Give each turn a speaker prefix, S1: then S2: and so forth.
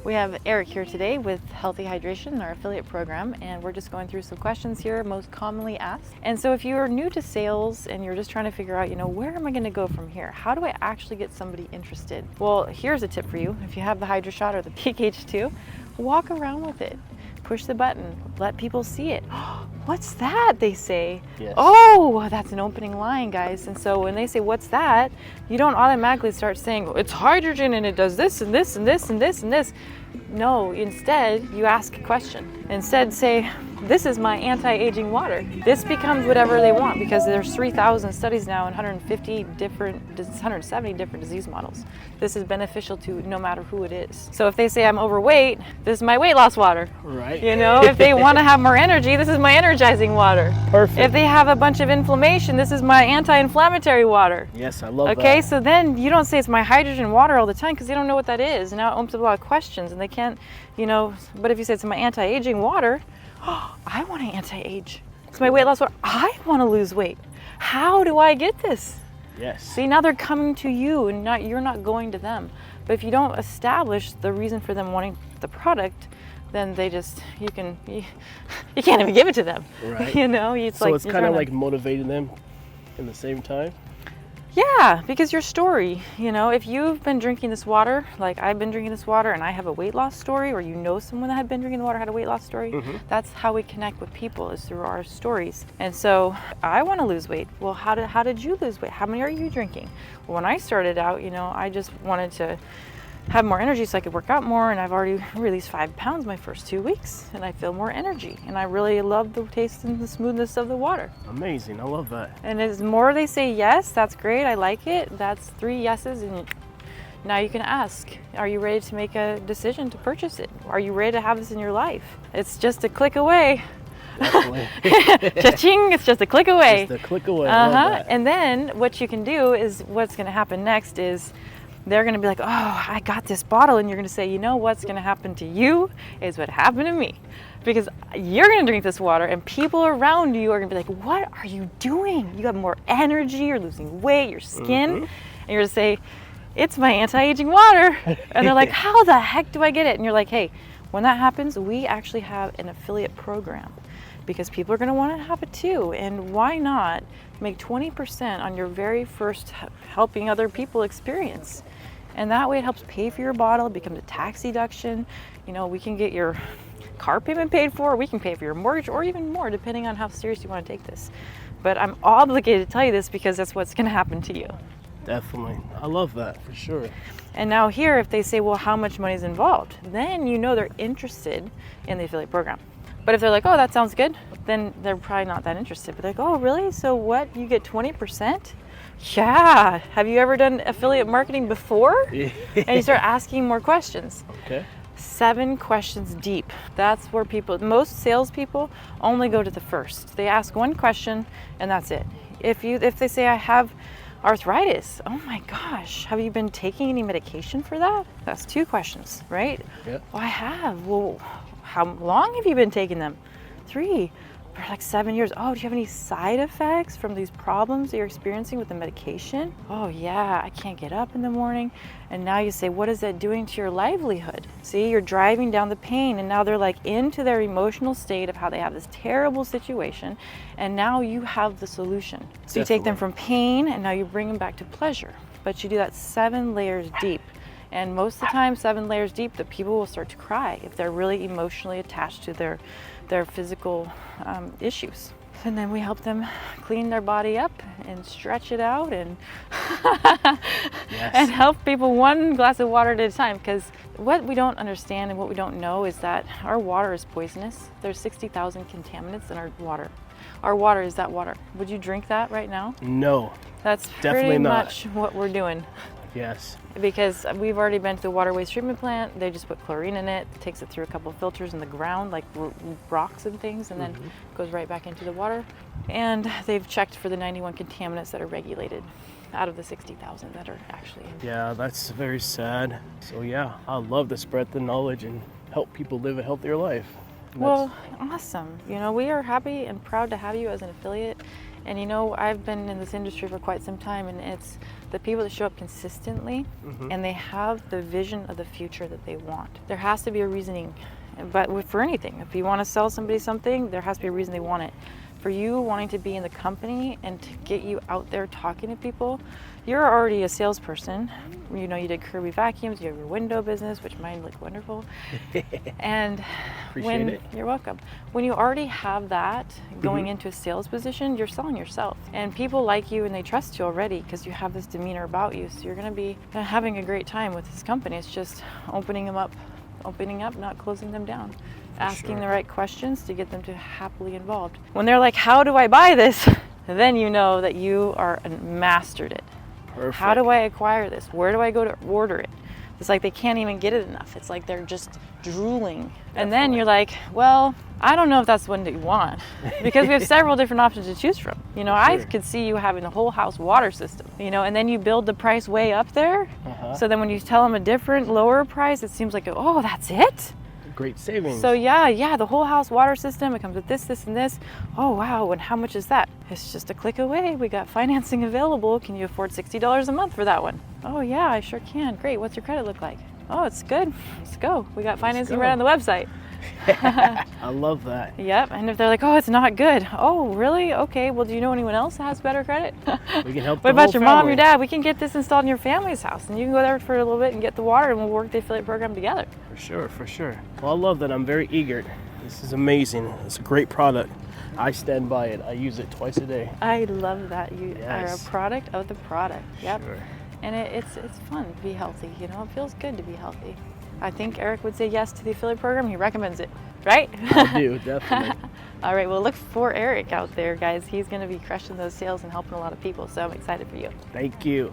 S1: We have Eric here today with Healthy Hydration, our affiliate program, and we're just going through some questions here, most commonly asked. And so if you're new to sales and you're just trying to figure out, where am I going to go from here? How do I actually get somebody interested? Well, here's a tip for you. If you have the HydraShot or the PH2, walk around with it. Push the button, let people see it. What's that? They say.
S2: Yes.
S1: Oh, that's an opening line, guys. And so when they say, what's that? You don't automatically start saying, it's hydrogen and it does this and this and this and this and this. No, instead you ask a question. Instead say, this is my anti-aging water. This becomes whatever they want because there's 3,000 studies now and 170 different disease models. This is beneficial to no matter who it is. So if they say I'm overweight, this is my weight loss water.
S2: Right.
S1: If they want to have more energy, this is my energizing water.
S2: Perfect.
S1: If they have a bunch of inflammation, this is my anti-inflammatory water.
S2: Yes, I love that.
S1: Okay, so then you don't say it's my hydrogen water all the time because they don't know what that is. Now it opens up a lot of questions and they can't, but if you say it's my anti-aging water, I want to anti-age. It's my weight loss water. I want to lose weight. How do I get this?
S2: Yes.
S1: See, now they're coming to you and you're not going to them. But if you don't establish the reason for them wanting the product, then they just, you can't even give it to them.
S2: Right.
S1: It's
S2: kind of like motivating them in the same time.
S1: Yeah, because your story, if you've been drinking this water, like I've been drinking this water and I have a weight loss story, or someone that had been drinking the water had a weight loss story, that's how we connect with people, is through our stories. And so I want to lose weight. Well, how did you lose weight? How many are you drinking? Well, when I started out, I just wanted to have more energy so I could work out more, and I've already released 5 pounds my first 2 weeks and I feel more energy and I really love the taste and the smoothness of the water.
S2: Amazing, I love that.
S1: And as more they say yes, that's great, I like it, that's 3 yeses, and now you can ask, are you ready to make a decision to purchase it? Are you ready to have this in your life? It's just a click away.
S2: Definitely.
S1: Cha-ching, it's just a click away.
S2: Just a click away. I love that.
S1: And then what you can do is, what's going to happen next is they're going to be like, oh, I got this bottle. And you're going to say, what's going to happen to you is what happened to me. Because you're going to drink this water and people around you are going to be like, what are you doing? You have more energy, you're losing weight, your skin. And you're going to say, it's my anti-aging water. And they're like, how the heck do I get it? And you're like, hey, when that happens, we actually have an affiliate program because people are going to want to have it too. And why not make 20% on your very first helping other people experience? And that way it helps pay for your bottle, it becomes a tax deduction. We can get your car payment paid for, we can pay for your mortgage, or even more, depending on how serious you want to take this. But I'm obligated to tell you this because that's what's going to happen to you.
S2: Definitely. I love that, for sure.
S1: And now here, if they say, well, how much money is involved? Then they're interested in the affiliate program. But if they're like, oh, that sounds good, then they're probably not that interested. But they're like, oh, really? So what, you get 20%? Yeah. Have you ever done affiliate marketing before? And you start asking more questions.
S2: Okay.
S1: 7 questions deep. That's where most salespeople only go to the first. They ask 1 question and that's it. If they say, I have arthritis, oh my gosh, have you been taking any medication for that? That's 2 questions, right?
S2: Yeah.
S1: Well, I have. Well, how long have you been taking them? 3. For like 7 years. Oh, do you have any side effects from these problems that you're experiencing with the medication? Oh yeah, I can't get up in the morning. And now you say, what is that doing to your livelihood? See, you're driving down the pain, and now they're like into their emotional state of how they have this terrible situation, and now you have the solution. So you take them from pain and now you bring them back to pleasure. But you do that 7 layers deep. And most of the time, 7 layers deep, the people will start to cry if they're really emotionally attached to their physical issues. And then we help them clean their body up and stretch it out and and help people 1 glass of water at a time. Because what we don't understand and what we don't know is that our water is poisonous. There's 60,000 contaminants in our water. Our water is that water. Would you drink that right now?
S2: No.
S1: That's
S2: definitely
S1: pretty
S2: not.
S1: much what we're doing.
S2: Yes.
S1: Because we've already been to the water waste treatment plant. They just put chlorine in it, takes it through a couple of filters in the ground, like rocks and things, and then goes right back into the water. And they've checked for the 91 contaminants that are regulated out of the 60,000 that are actually.
S2: Yeah, that's very sad. So yeah, I love to spread the knowledge and help people live a healthier life.
S1: Well, awesome. We are happy and proud to have you as an affiliate. And you know, I've been in this industry for quite some time, and it's the people that show up consistently and they have the vision of the future that they want. There has to be a reasoning, but for anything, if you want to sell somebody something, there has to be a reason they want it. For you wanting to be in the company and to get you out there talking to people, you're already a salesperson. You know, you did Kirby vacuums, you have your window business, which mine look wonderful. And you're welcome. When you already have that going into a sales position, you're selling yourself. And people like you and they trust you already because you have this demeanor about you. So you're going to be having a great time with this company. It's just opening up, not closing them down. Asking the right questions to get them to happily involved. When they're like, how do I buy this? Then you know that you are mastered it.
S2: Perfect.
S1: How do I acquire this? Where do I go to order it? It's like they can't even get it enough. It's like they're just drooling. Definitely. And then you're like, well, I don't know if that's what you want, because we have several different options to choose from. You know, I could see you having the whole house water system, you know, and then you build the price way up there. So then when you tell them a different, lower price, it seems like, oh, that's it?
S2: Great savings.
S1: So yeah, the whole house water system, it comes with this, and this. Oh wow, and how much is that? It's just a click away. We got financing available. Can you afford $60 a month for that one? Oh yeah, I sure can. Great, what's your credit look like? Oh, it's good. Let's go. We got financing right on the website.
S2: I love that.
S1: Yep, and if they're like, oh, it's not good. Oh, really? Okay, well, do you know anyone else that has better credit?
S2: We can help.
S1: What about your mom, your dad? We can get this installed in your family's house, and you can go there for a little bit and get the water, and we'll work the affiliate program together.
S2: For sure. Well, I love that. I'm very eager. This is amazing. It's a great product. I stand by it. I use it twice a day.
S1: I love that. You are a product of the product. Yep.
S2: Sure.
S1: And it's fun to be healthy. You know, it feels good to be healthy. I think Eric would say yes to the affiliate program. He recommends it, right?
S2: I do, definitely.
S1: All right, well, look for Eric out there, guys. He's going to be crushing those sales and helping a lot of people, so I'm excited for you.
S2: Thank you.